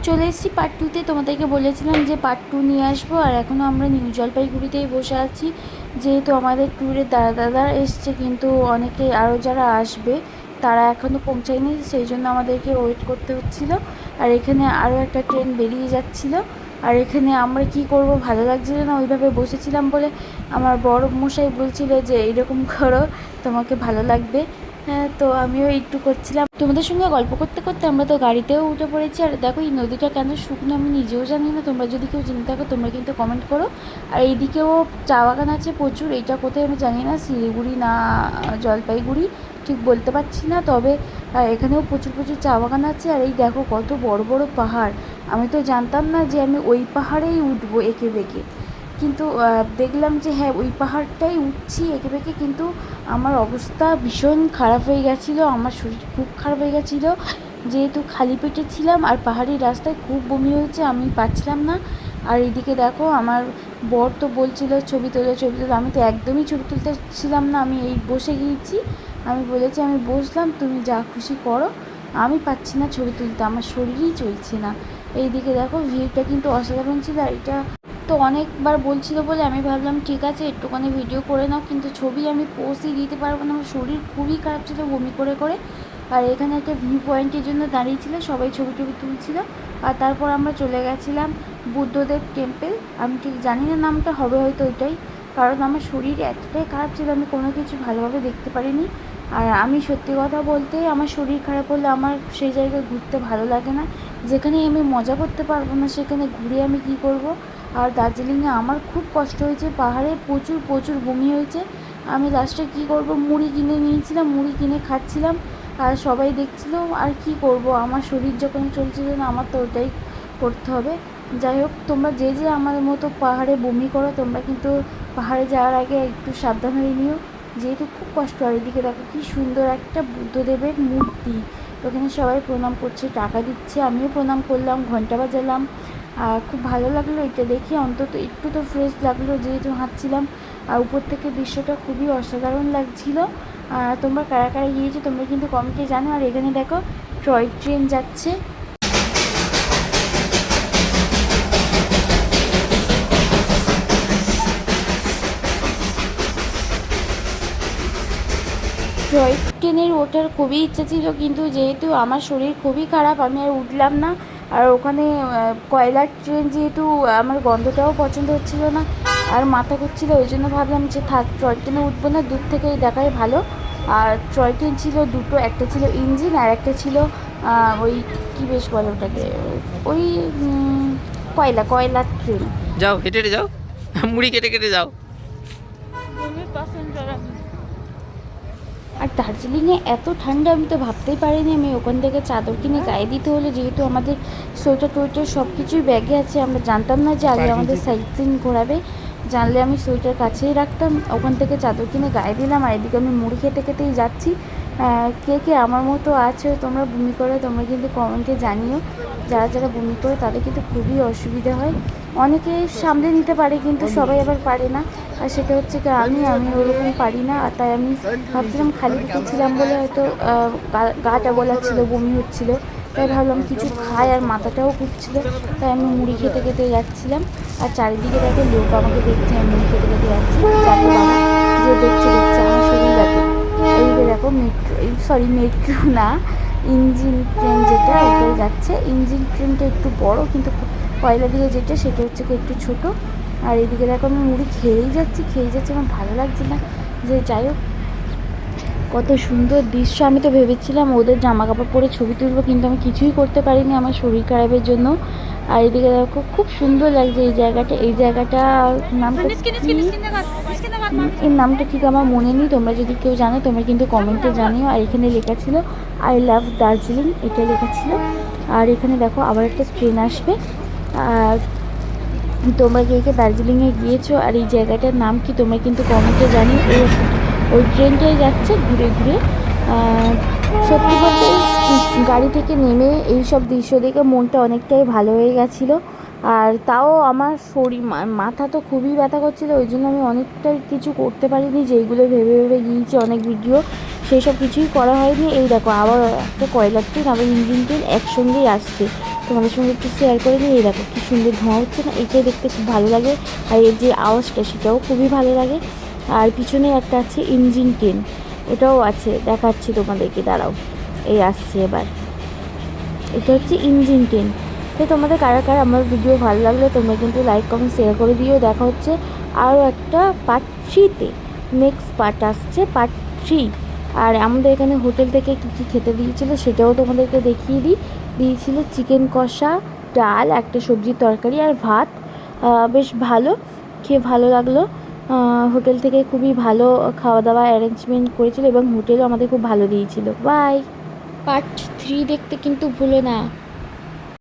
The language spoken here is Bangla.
চলে এসেছি পার্ট 2তে। তোমাদেরকে বলেছিলাম যে পার্ট 2 নিয়ে আসবো। আর এখনও আমরা নিউ জলপাইগুড়িতেই বসে আছি, যেহেতু আমাদের ট্যুরে দাদা এসছে, কিন্তু অনেকে আরও যারা আসবে তারা এখনও পৌঁছায়নি, সেই জন্য আমাদেরকে ওয়েট করতে হচ্ছিলো। আর এখানে আরও একটা ট্রেন বেরিয়ে যাচ্ছিলো। আর এখানে আমরা কি করব, ভালো লাগছিল না, ওইভাবে বসেছিলাম বলে আমার বড় মশাই বলছিল যে এইরকম করো, তোমাকে ভালো লাগবে। হ্যাঁ, তো আমিও একটু করছিলাম। তোমাদের সঙ্গে গল্প করতে করতে আমরা তো গাড়িতেও উঠে পড়েছি। আর দেখো এই নদীটা কেন শুকনো আমি নিজেও জানি না, তোমরা যদি কেউ জেনে থাকো তোমরা কিন্তু কমেন্ট করো। আর এইদিকেও চা বাগান আছে প্রচুর। এইটা কোথায় আমি জানি না, শিলিগুড়ি না জলপাইগুড়ি ঠিক বলতে পারছি না, তবে এখানেও প্রচুর প্রচুর চা বাগান আছে। আর এই দেখো কত বড় বড় পাহাড়, আমি তো জানতাম না যে আমি ওই পাহাড়েই উঠবো এঁকে বেঁকে, কিন্তু দেখলাম যে হ্যাঁ ওই পাহাড়টাই উঠছি এঁকে বেঁকে, কিন্তু আমার অবস্থা ভীষণ খারাপ হয়ে গেছিলো, আমার শরীর খুব খারাপ হয়ে গেছিলো, যেহেতু খালি পেটে ছিলাম। আর পাহাড়ি রাস্তায় খুব বমি হয়েছে, আমি পারছিলাম না। আর এইদিকে দেখো আমার বর তো বলছিল ছবি তোলো ছবি তোলো, আমি তো একদমই ছবি তুলতে ছিলাম না, আমি এই বসে গিয়েছি। আমি বলেছি আমি বসলাম, তুমি যা খুশি করো, আমি পাচ্ছি না ছবি তুলতে, আমার শরীরই চলছে না। এইদিকে দেখো ভিউটা কিন্তু অসাধারণ ছিল। আর এটা তো অনেকবার বলছিল বলে আমি ভাবলাম ঠিক আছে একটুখানি ভিডিও করে নাও, কিন্তু ছবি আমি পোস্টই দিতে পারবো না, আমার শরীর খুবই খারাপ ছিল বমি করে করে। আর এখানে একটা ভিউ পয়েন্টের জন্য দাঁড়িয়েছিল, সবাই ছবি টবি তুলছিল। আর তারপর আমরা চলে গেছিলাম বুদ্ধদেব টেম্পল, আমি ঠিক জানি না নামটা, হবে হয়তো ওইটাই, কারণ আমার শরীর এতটাই খারাপ ছিল আমি কোনো কিছু ভালোভাবে দেখতে পারিনি। আর আমি সত্যি কথা বলতে আমার শরীর খারাপ হলে আমার সেই জায়গায় ঘুরতে ভালো লাগে না, যেখানে আমি মজা করতে পারবো না সেখানে ঘুরে আমি কী করব। আর দার্জিলিংয়ে আমার খুব কষ্ট হয়েছে, পাহাড়ে প্রচুর প্রচুর বমি হয়েছে। আমি লাস্টে কী করব, মুড়ি কিনে নিয়েছিলাম, মুড়ি কিনে খাচ্ছিলাম, আর সবাই দেখছিল। আর কি করব, আমার শরীর যখন চলছিল না, আমার তো ওটাই করতে হবে। যাই হোক, তোমরা যে যে আমার মতো পাহাড়ে বমি করো, তোমরা কিন্তু পাহাড়ে যাওয়ার আগে একটু সাবধান হয়ে নিও, যেহেতু খুব কষ্ট হয়। এদিকে দেখো কী সুন্দর একটা বুদ্ধদেবের মূর্তি, ওখানে সবাই প্রণাম করছে, টাকা দিচ্ছে, আমিও প্রণাম করলাম, ঘন্টা বাজালাম। আর খুব ভালো লাগলো এটা দেখে, অন্তত একটু তো ফ্রেশ লাগলো যেহেতু হাঁটছিলাম। আর উপর থেকে দৃশ্যটা খুবই অসাধারণ লাগছিলো। তোমরা কারা কারা গিয়েছো তোমরা কিন্তু কমেন্টে জানো। আর এখানে দেখো টয় ট্রেন যাচ্ছে, টয় ট্রেনের ওঠার খুবই ইচ্ছা ছিল, কিন্তু যেহেতু আমার শরীর খুবই খারাপ আমি আর উঠলাম না। আর ওখানে কয়লার ট্রেন যেহেতু, আমার গন্ধটাও পছন্দ হচ্ছিল না আর মাথা ঘুরছিল, ওই জন্য ভাবলাম যে থাক টয় ট্রেনে উঠবো না, দূর থেকেই দেখাই ভালো। আর টয় ট্রেন ছিল দুটো, একটা ছিল ইঞ্জিন আর একটা ছিল ওই কী বেশ বলে ওটাকে, ওই কয়লার ট্রেন। যাও হেঁটে হেঁটে যাও, মুড়ি কেটে কেটে যাও। আর দার্জিলিংয়ে এত ঠান্ডা আমি তো ভাবতেই পারিনি, আমি ওখান থেকে চাদর কিনে গায়ে দিতে হলো, যেহেতু আমাদের সোয়েটার টোয়েটার সব কিছুই ব্যাগে আছে, আমরা জানতাম না যে আগে আমাদের সাইট সিন ঘোরাবে, জানলে আমি সোয়েটার কাছেই রাখতাম, ওখান থেকে চাদর কিনে গায়ে দিলাম। আর এদিকে আমি মুড়ি খেতে খেতেই যাচ্ছি। কে কে আমার মতো আছো তোমরা বমি করে, তোমরা কিন্তু কমেন্টে জানিও। যারা যারা বমি করে তাদের কিন্তু খুবই অসুবিধা হয়, অনেকে সামলে নিতে পারে কিন্তু সবাই আবার পারে না। আর সেটা হচ্ছে কি আমি ওরকম পারি না। আর তাই আমি ভাবছিলাম খালি পেটে ছিলাম বলে হয়তো গাটা গলা ছিল, বমি হচ্ছিলো, তাই ভাবলাম কিছু খাই, আর মাথাটাও ঘুরছিল, তাই আমি মুড়ি খেতে খেতে যাচ্ছিলাম। আর চারিদিকে দেখো লোক আমাকে দেখছে, আমি মুড়ি খেতে খেতে যাচ্ছি, যাকে বাবা যে দেখছে আমার শরীর দেখো। এইদিকে দেখো মেট্রো না, ইঞ্জিন ট্রেন যেটা ওটাই যাচ্ছে। ইঞ্জিন ট্রেনটা একটু বড়, কিন্তু কয়লা দিয়ে যেটা সেটা হচ্ছে কি একটু ছোট। আর এদিকে দেখো আমি মুড়ি খেয়েই যাচ্ছি, আমার ভালো লাগছে না। যে যাই হোক, কত সুন্দর দৃশ্য, আমি তো ভেবেছিলাম ওদের জামা কাপড় পরে ছবি তুলবো, কিন্তু আমি কিছুই করতে পারিনি আমার শরীর খারাপের জন্য। আর এদিকে দেখো খুব সুন্দর লাগছে এই জায়গাটা নামটা এর নামটা ঠিক আমার মনে নেই, তোমরা যদি কেউ জানো তোমরা কিন্তু কমেন্টে জানিও। আর এখানে লেখা ছিল আই লাভ দার্জিলিং, এটা লেখা ছিল। আর এখানে দেখো আবার একটা ট্রেন আসবে। আর তোমরা কে কে দার্জিলিংয়ে গিয়েছো আর এই জায়গাটার নাম কি তোমরা কিন্তু কমেন্টে জানিও। ওই ট্রেনটাই যাচ্ছে ঘুরে ঘুরে। সত্যি বলতে গাড়ি থেকে নেমে এই সব দৃশ্য দেখে মনটা অনেকটাই ভালো হয়ে গেছিলো। আর তাও আমার শরীর মাথা তো খুবই ব্যথা করছিলো, ওই জন্য আমি অনেকটাই কিছু করতে পারিনি, যেইগুলো ভেবে ভেবে গিয়েছি অনেক ভিডিও, সেই সব কিছুই করা হয়নি। এই দেখো আবার একটা কয়লার ট্রেন আবার ইঞ্জিন ট্রেন একসঙ্গেই আসছে, তোমাদের সঙ্গে একটু শেয়ার করে নিই। এই দেখো কী সুন্দর ধোঁয়া হচ্ছে না, এটাই দেখতে খুব ভালো লাগে। আর এর যে আওয়াজটা সেটাও খুবই ভালো লাগে। আর পিছনে একটা আছে ইঞ্জিন ট্রেন, ওটাও আছে, দেখাচ্ছি তোমাদেরকে, দাঁড়াও, এই আসছে এবার। এটা হচ্ছে ইঞ্জিন ট্রেন। তো তোমাদের কারা কারা আমার ভিডিও ভালো লাগলে তোমরা কিন্তু লাইক কমেন্ট শেয়ার করে দিও। দেখা হচ্ছে আরও একটা পার্ট 3-তে, নেক্সট পার্ট আসছে পার্ট 3। আর আমাদের এখানে হোটেল থেকে কী কী খেতে দিয়েছিলো সেটাও তোমাদেরকে দেখিয়ে দিই। দিয়েছিল চিকেন কষা, ডাল, একটা সবজির তরকারি আর ভাত। বেশ ভালো, খেয়ে ভালো লাগলো। হোটেল থেকে খুবই ভালো খাওয়া দাওয়া অ্যারেঞ্জমেন্ট করেছিল এবং হোটেলও আমাদের খুব ভালো দিয়েছিল। বাই। পার্ট 3 দেখতে কিন্তু ভুলো না।